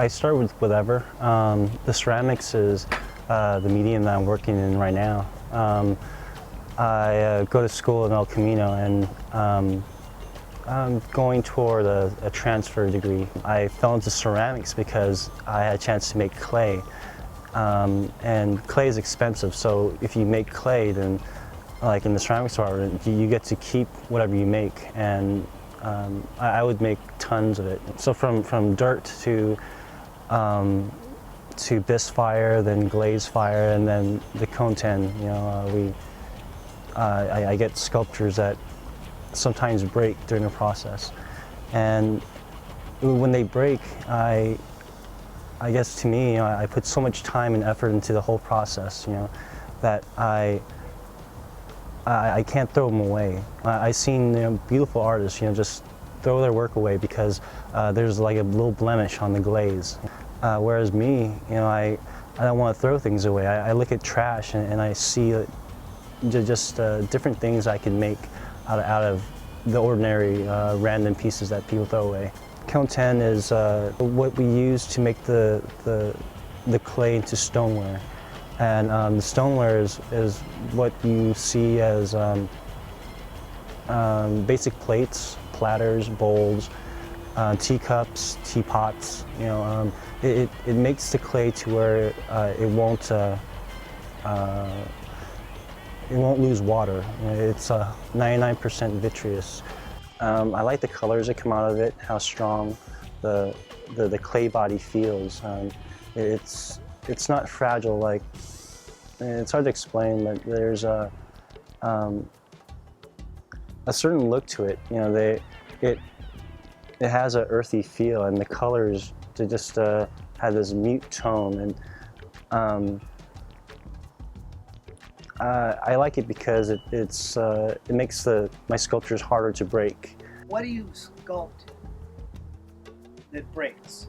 I start with whatever. The ceramics is the medium that I'm working in right now. I go to school in El Camino, and I'm going toward a transfer degree. I fell into ceramics because I had a chance to make clay. And clay is expensive, so if you make clay, then like in the ceramics department, you get to keep whatever you make, and I would make tons of it. So from dirt to bisque fire, then glaze fire, and then the cone 10. You know, I get sculptures that sometimes break during the process, and when they break, I guess to me, you know, I put so much time and effort into the whole process, you know, that I can't throw them away. I've seen, you know, beautiful artists, you know, just throw their work away because there's like a little blemish on the glaze. Whereas me, you know, I don't want to throw things away. I look at trash and I see just different things I can make out of the ordinary random pieces that people throw away. Cone 10 is what we use to make the clay into stoneware. And the stoneware is what you see as basic plates, platters, bowls, teacups, teapots. You know, it makes the clay to where it won't lose water. It's 99% vitreous. I like the colors that come out of it, how strong the clay body feels. It's not fragile, like, it's hard to explain, but there's a certain look to it. You know, it has an earthy feel, and the colors, they just have this mute tone, and I like it because it makes my sculptures harder to break. What do you sculpt that breaks?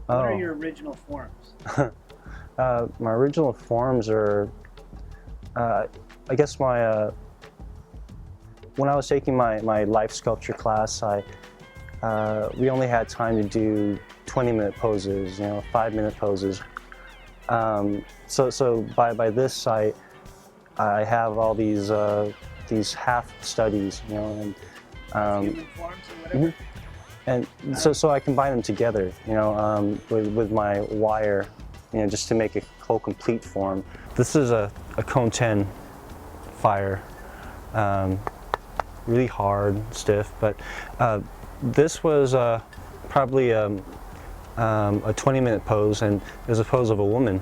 What are your original forms? My original forms are, I guess when I was taking my life sculpture class, we only had time to do 20-minute poses, you know, 5-minute poses. So by this, I have all these half studies, you know, and human forms or whatever. Mm-hmm. And so I combine them together, you know, with my wire, you know, just to make a whole complete form. This is a cone 10 fire, really hard, stiff, but this was probably a 20-minute pose, and it was a pose of a woman.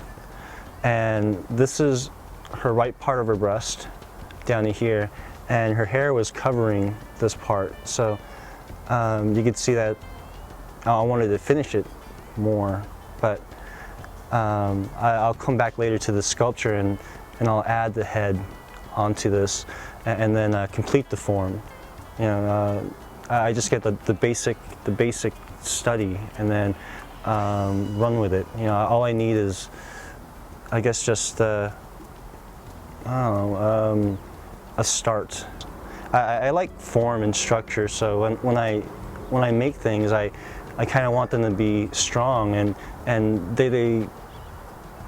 And this is her right part of her breast down to here, and her hair was covering this part. So you could see that I wanted to finish it more, but I'll come back later to the sculpture and I'll add the head onto this and then complete the form. You know, I just get the basic study and then run with it. You know, all I need is, I guess, just I don't know, a start. I like form and structure, so when I make things, I kind of want them to be strong, and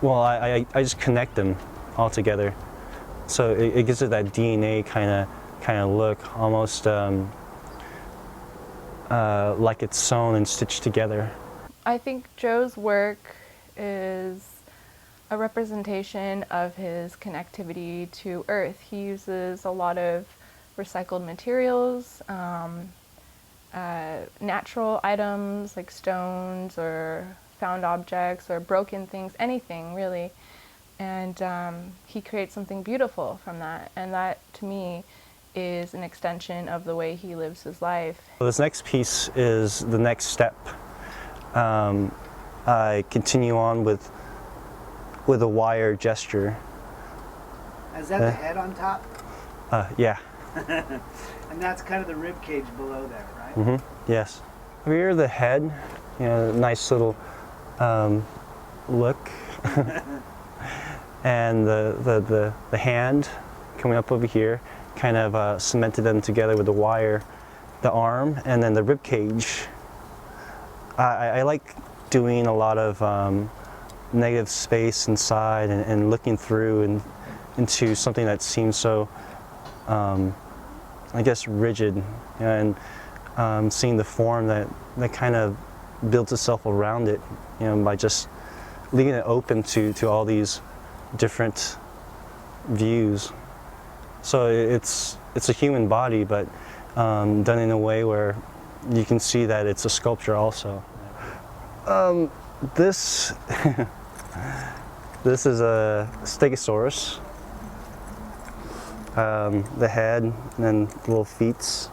I just connect them all together, so it gives it that DNA kind of look, almost like it's sewn and stitched together. I think Joe's work is a representation of his connectivity to Earth. He uses a lot of recycled materials, natural items like stones or found objects or broken things, anything really, and he creates something beautiful from that, and that to me is an extension of the way he lives his life. So this next piece is the next step. I continue on with a wire gesture. Is that the head on top? Yeah. And that's kind of the rib cage below there, right? Mm-hmm. Yes. Here the head, you know, nice little look, and the hand coming up over here, kind of cemented them together with the wire, the arm, and then the rib cage. I like doing a lot of negative space inside and looking through and into something that seems so, I guess, rigid, and seeing the form that kind of builds itself around it, by just leaving it open to all these different views. So it's a human body, but done in a way where you can see that it's a sculpture also. This this is a Stegosaurus. The head and then the little feet.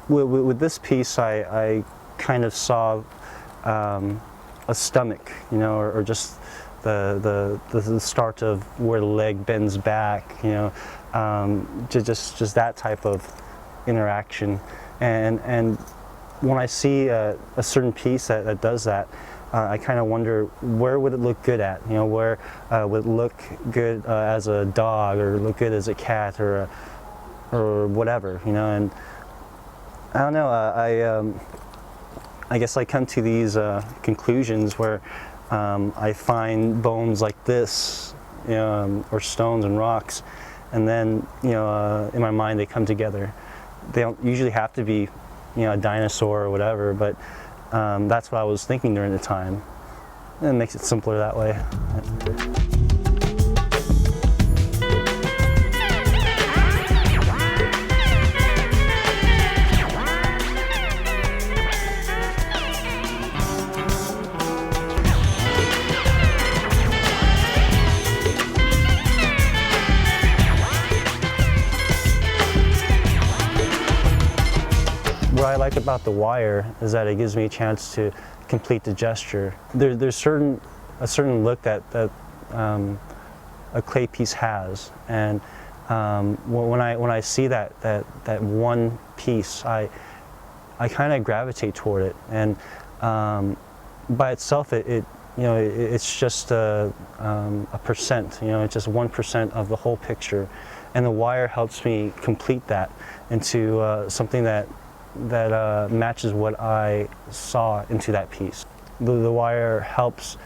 With this piece, I kind of saw a stomach, or just the start of where the leg bends back, just that type of interaction. And when I see a certain piece that does that, I kind of wonder, where would it look good at? Where would it look good as a dog, or look good as a cat, or whatever, And I don't know. I guess I come to these conclusions where I find bones like this, or stones and rocks, and then in my mind they come together. They don't usually have to be, a dinosaur or whatever, but that's what I was thinking during the time. And it makes it simpler that way. What I like about the wire is that it gives me a chance to complete the gesture. There's a certain look that a clay piece has, and when I see that one piece, I kind of gravitate toward it. And by itself, it's just a percent. It's just 1% of the whole picture, and the wire helps me complete that into something that matches what I saw into that piece. The wire helps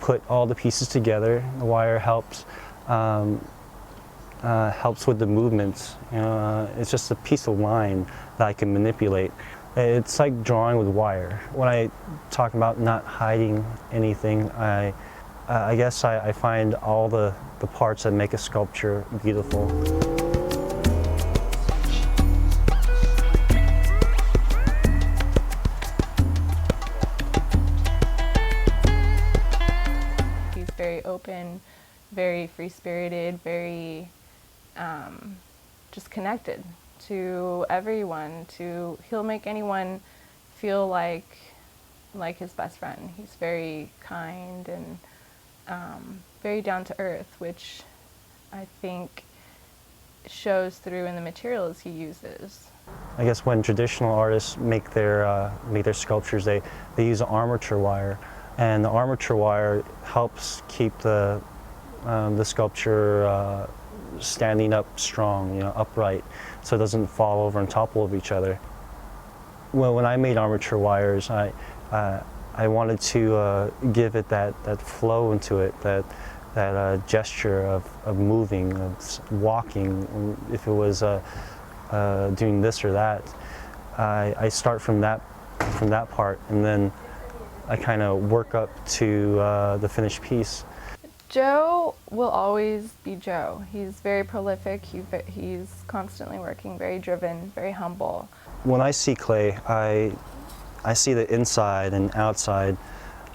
put all the pieces together. The wire helps with the movements. It's just a piece of line that I can manipulate. It's like drawing with wire. When I talk about not hiding anything, I guess I find all the parts that make a sculpture beautiful. Very open, very free-spirited, very just connected to everyone. He'll make anyone feel like his best friend. He's very kind and very down to earth, which I think shows through in the materials he uses. I guess when traditional artists make their sculptures, they use armature wire. And the armature wire helps keep the sculpture standing up strong, upright, so it doesn't fall over and topple over each other. Well, when I made armature wires, I wanted to give it that flow into it, that gesture of moving, of walking. If it was doing this or that, I start from that part, and then I kind of work up to the finished piece. Joe will always be Joe. He's very prolific. He's constantly working, very driven, very humble. When I see clay, I see the inside and outside.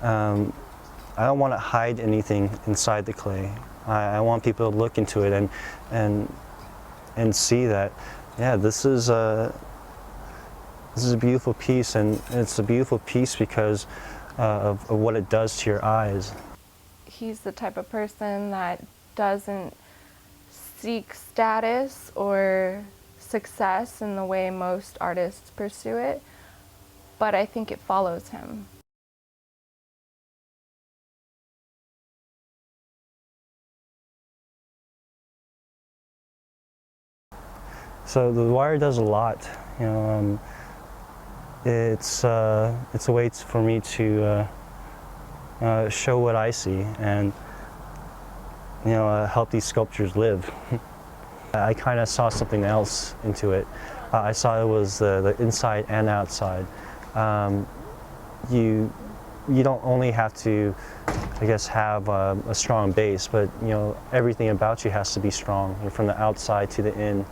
I don't want to hide anything inside the clay. I want people to look into it and see that, yeah, this is a beautiful piece, and it's a beautiful piece because of what it does to your eyes. He's the type of person that doesn't seek status or success in the way most artists pursue it, but I think it follows him. So the wire does a lot. it's a way for me to show what I see and help these sculptures live. I kind of saw something else into it. I saw it was the inside and outside. You don't only have to, I guess, have a strong base, but everything about you has to be strong, from the outside to the in.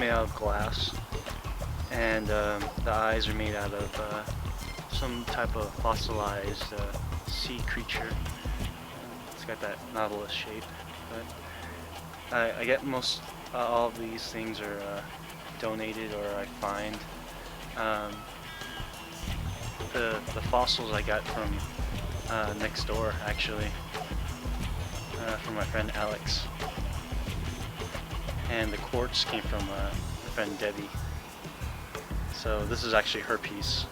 Of glass, and the eyes are made out of some type of fossilized sea creature. It's got that nautilus shape, but I get most all of these things are donated or I find. The fossils I got from next door, actually, from my friend Alex. And the quartz came from my friend Debbie. So this is actually her piece.